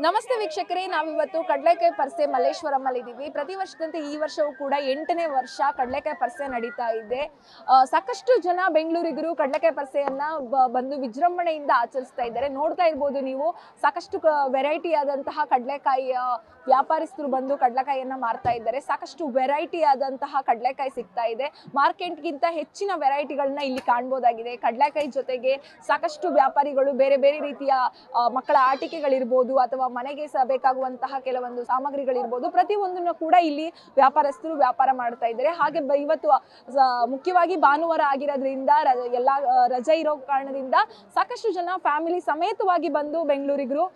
ನಮಸ್ತೆ ವೀಕ್ಷಕರೇ, ನಾವಿವತ್ತು ಕಡಲೆಕಾಯಿ ಪರ್ಸೆ ಮಲ್ಲೇಶ್ವರಮಲ್ಲಿ ಇದ್ದೀವಿ. ಪ್ರತಿ ವರ್ಷದಂತೆ ಈ ವರ್ಷವೂ ಕೂಡ 8ನೇ ವರ್ಷ ಕಡಲೆಕಾಯಿ ಪರ್ಸೆ ನಡೀತಾ ಇದೆ. ಸಾಕಷ್ಟು ಜನ ಬೆಂಗಳೂರಿಗರು ಕಡಲೆಕಾಯಿ ಪರ್ಸೆಯನ್ನ ಬಂದು ವಿಜೃಂಭಣೆಯಿಂದ ಆಚರಿಸ್ತಾ ಇದ್ದಾರೆ. ನೋಡ್ತಾ ಇರ್ಬೋದು ನೀವು, ಸಾಕಷ್ಟು ವೆರೈಟಿ ಆದಂತಹ ಕಡಲೆಕಾಯಿಯ ವ್ಯಾಪಾರಸ್ಥರು ಬಂದು ಕಡಲೆಕಾಯಿಯನ್ನ ಮಾರ್ತಾ ಇದ್ದಾರೆ. ಸಾಕಷ್ಟು ವೆರೈಟಿ ಆದಂತಹ ಕಡಲೆಕಾಯಿ ಸಿಗ್ತಾ ಇದೆ. ಮಾರ್ಕೆಟ್ಗಿಂತ ಹೆಚ್ಚಿನ ವೆರೈಟಿಗಳನ್ನ ಇಲ್ಲಿ ಕಾಣ್ಬೋದಾಗಿದೆ. ಕಡಲೆಕಾಯಿ ಜೊತೆಗೆ ಸಾಕಷ್ಟು ವ್ಯಾಪಾರಿಗಳು ಬೇರೆ ಬೇರೆ ರೀತಿಯ ಮಕ್ಕಳ ಆಟಿಕೆಗಳಿರ್ಬೋದು ಅಥವಾ ಮನೆಗೆ ಬೇಕಾಗುವಂತಹ ಕೆಲವೊಂದು ಸಾಮಗ್ರಿಗಳಿರ್ಬೋದು, ಪ್ರತಿಯೊಂದನ್ನು ಕೂಡ ಇಲ್ಲಿ ವ್ಯಾಪಾರಸ್ಥರು ವ್ಯಾಪಾರ ಮಾಡ್ತಾ ಇದ್ದಾರೆ. ಹಾಗೆ ಇವತ್ತು ಮುಖ್ಯವಾಗಿ ಭಾನುವಾರ ಆಗಿರೋದ್ರಿಂದ ಎಲ್ಲ ರಜೆ ಇರೋ ಕಾರಣದಿಂದ ಸಾಕಷ್ಟು ಜನ ಫ್ಯಾಮಿಲಿ ಸಮೇತವಾಗಿ ಬಂದು ಬೆಂಗಳೂರಿಗರು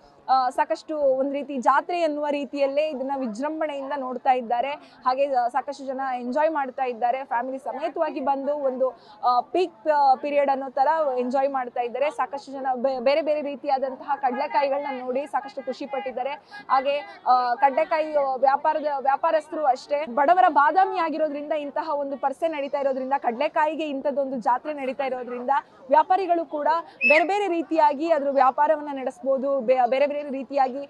ಸಾಕಷ್ಟು ಒಂದು ರೀತಿ ಜಾತ್ರೆ ಎನ್ನುವ ರೀತಿಯಲ್ಲೇ ಇದನ್ನ ವಿಜೃಂಭಣೆಯಿಂದ ನೋಡ್ತಾ ಇದ್ದಾರೆ. ಹಾಗೆ ಸಾಕಷ್ಟು ಜನ ಎಂಜಾಯ್ ಮಾಡ್ತಾ ಇದ್ದಾರೆ. ಫ್ಯಾಮಿಲಿ ಸಮೇತವಾಗಿ ಬಂದು ಒಂದು ಪೀಕ್ ಪೀರಿಯಡ್ ಅನ್ನೋ ತರ ಎಂಜಾಯ್ ಮಾಡ್ತಾ ಇದ್ದಾರೆ. ಸಾಕಷ್ಟು ಜನ ಬೇರೆ ಬೇರೆ ರೀತಿಯಾದಂತಹ ಕಡಲೆಕಾಯಿಗಳನ್ನ ನೋಡಿ ಸಾಕಷ್ಟು ಖುಷಿ ಪಟ್ಟಿದ್ದಾರೆ. ಹಾಗೆ ಕಡಲೆಕಾಯಿ ವ್ಯಾಪಾರಸ್ಥರು ಅಷ್ಟೇ ಬಡವರ ಬಾದಾಮಿ ಆಗಿರೋದ್ರಿಂದ ಇಂತಹ ಒಂದು ಪರ್ಸೆ ನಡೀತಾ ಇರೋದ್ರಿಂದ, ಕಡಲೆಕಾಯಿಗೆ ಇಂಥದ್ದೊಂದು ಜಾತ್ರೆ ನಡೀತಾ ಇರೋದ್ರಿಂದ ವ್ಯಾಪಾರಿಗಳು ಕೂಡ ಬೇರೆ ಬೇರೆ ರೀತಿಯಾಗಿ ಅದ್ರ ವ್ಯಾಪಾರವನ್ನ ನಡೆಸಬಹುದು, ಬೇರೆ ಬೇರೆ ರೀತಿಯಾಗಿ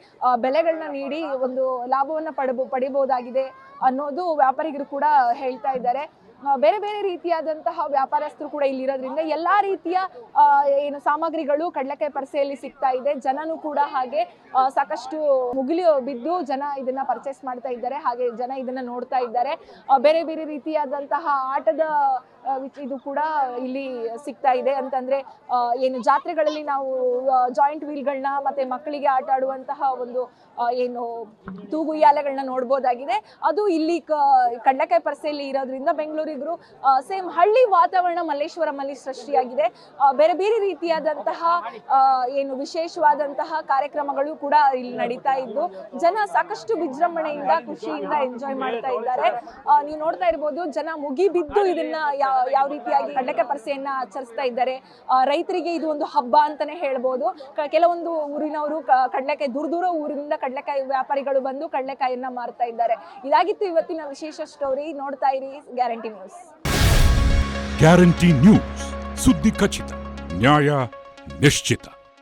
ಬೆಲೆಗಳನ್ನ ನೀಡಿ ಒಂದು ಲಾಭವನ್ನ ಪಡಿಬಹುದಾಗಿದೆ ಅನ್ನೋದು ವ್ಯಾಪಾರಿಗರು ಕೂಡ ಹೇಳ್ತಾ ಇದ್ದಾರೆ. ಬೇರೆ ಬೇರೆ ರೀತಿಯಾದಂತಹ ವ್ಯಾಪಾರಸ್ಥರು ಕೂಡ ಇಲ್ಲಿರೋದ್ರಿಂದ ಎಲ್ಲಾ ರೀತಿಯ ಏನು ಸಾಮಗ್ರಿಗಳು ಕಡಲೆಕಾಯಿ ಪರ್ಸೆಯಲ್ಲಿ ಸಿಗ್ತಾ ಇದೆ. ಜನನು ಕೂಡ ಹಾಗೆ ಸಾಕಷ್ಟು ಮುಗಿಲು ಬಿದ್ದು ಜನ ಇದನ್ನ ಪರ್ಚೇಸ್ ಮಾಡ್ತಾ ಇದ್ದಾರೆ. ಹಾಗೆ ಜನ ಇದನ್ನ ನೋಡ್ತಾ ಇದ್ದಾರೆ. ಬೇರೆ ಬೇರೆ ರೀತಿಯಾದಂತಹ ಆಟದ ಇದು ಕೂಡ ಇಲ್ಲಿ ಸಿಗ್ತಾ ಇದೆ. ಅಂತಂದ್ರೆ ಏನು ಜಾತ್ರೆಗಳಲ್ಲಿ ನಾವು ಜಾಯಿಂಟ್ ವೀಲ್ಗಳನ್ನ ಮತ್ತೆ ಮಕ್ಕಳಿಗೆ ಆಟ ಆಡುವಂತಹ ಒಂದು ಏನು ತೂಗು ಉಯ್ಯಾಲೆಗಳನ್ನ ನೋಡ್ಬೋದಾಗಿದೆ. ಅದು ಇಲ್ಲಿ ಕಡಲೆಕಾಯಿ ಪರ್ಸೆಯಲ್ಲಿ ಇರೋದ್ರಿಂದ ಬೆಂಗಳೂರಿಗರು ಸೇಮ್ ಹಳ್ಳಿ ವಾತಾವರಣ ಮಲ್ಲೇಶ್ವರಮಲ್ಲಿ ಸೃಷ್ಟಿಯಾಗಿದೆ. ಬೇರೆ ಬೇರೆ ರೀತಿಯಾದಂತಹ ಏನು ವಿಶೇಷವಾದಂತಹ ಕಾರ್ಯಕ್ರಮಗಳು ಕೂಡ ಇಲ್ಲಿ ನಡೀತಾ ಇದ್ದು ಜನ ಸಾಕಷ್ಟು ವಿಜೃಂಭಣೆಯಿಂದ ಖುಷಿಯಿಂದ ಎಂಜಾಯ್ ಮಾಡ್ತಾ ಇದ್ದಾರೆ. ನೀವು ನೋಡ್ತಾ ಇರ್ಬೋದು, ಜನ ಮುಗಿ ಬಿದ್ದು ಇದನ್ನ ಯಾವ ರೀತಿಯಾಗಿ ಕಡಲೆಕಾಯಿ ಪರ್ಸೆಯನ್ನ ಆಚರಿಸ್ತಾ ಇದ್ದಾರೆ. ರೈತರಿಗೆ ಇದು ಒಂದು ಹಬ್ಬ ಅಂತಾನೆ ಹೇಳ್ಬೋದು. ಕೆಲವೊಂದು ಊರಿನವರು ಕಡಲೆಕಾಯಿ ದೂರ ಊರಿನಿಂದ ಕಡಲೆಕಾಯಿ ವ್ಯಾಪಾರಿಗಳು ಬಂದು ಕಡಲೆಕಾಯಿಯನ್ನ ಮಾರ್ತಾ ಇದ್ದಾರೆ. ಇದಾಗಿತ್ತು ಇವತ್ತಿನ ವಿಶೇಷ ಸ್ಟೋರಿ. ನೋಡ್ತಾ ಇರಿ ಗ್ಯಾರಂಟಿ ನ್ಯೂಸ್. ಗ್ಯಾರಂಟಿ ನ್ಯೂಸ್, ಸುದ್ದಿ ಖಚಿತ, ನ್ಯಾಯ ನಿಶ್ಚಿತ.